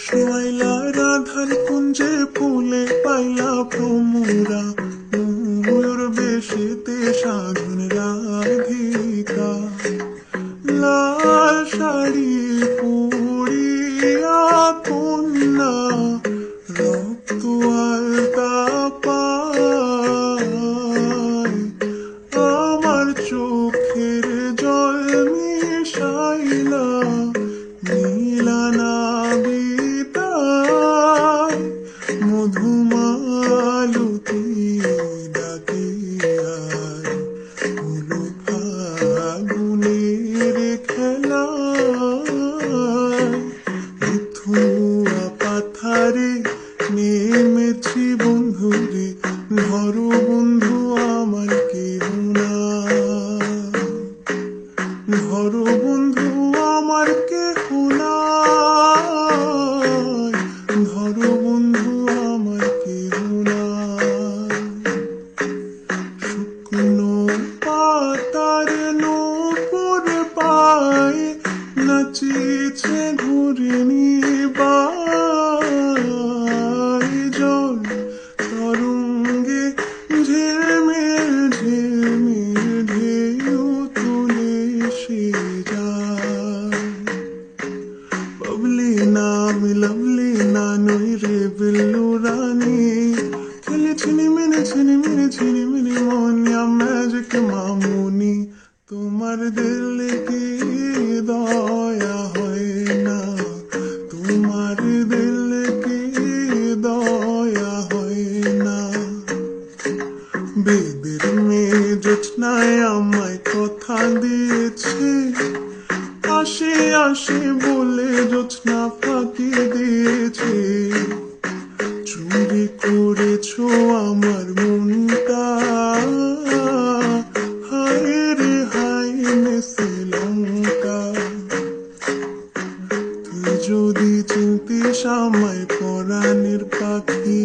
শোয়াইলা রাধার কুঞ্জে ফুলে পাইলা ভ্রমরা, ময়ূর বেশেতে সাধন রাধিকা। লাল শাড়ি পরিয়া কন্যা রক্ত আলতা পায়, আমার চোখের জল মিশাইলা নীলানা বিতায়। মধুমালতী ডাকিয়ায় হলো ফাগুনের খেলায়। ধুয়া পাথারে নেমেছি বন্ধুরে, ধরো বন্ধু আমার কেহ নাই, ধরো বন্ধু আমার কেহ নাই, ধরো বন্ধু আমার কেহ নাই। শুকনো পাতার নূপুর পায়ে নাচিছে ঘুরিনি বাই, জল তরঙ্গে ঝিলমিল ঝিলমিল ঢেউ তুলে সে যায়। বাবলি না আমি লাভলি না নই রে বিল্লু রানী, খেলে ছিনিমিনি ছিনিমিনি ছিনিমিনি মোহনিয়া ম্যাজিক মামুনি। তোমার দিল কি দয়া হয় না, তোমার দিল কি দয়া হয় না। বেদের মেয়ে জোৎস্নায় আমায় কথা দিয়েছে, আসে আসে বলে জোৎস্না ফাঁকি দিয়েছে। চুরি করেছো আমার মনটা, হায় রে হায় শ্রীলঙ্কা। তুই যদি চিনতিস আমায় পরাণের পাখি,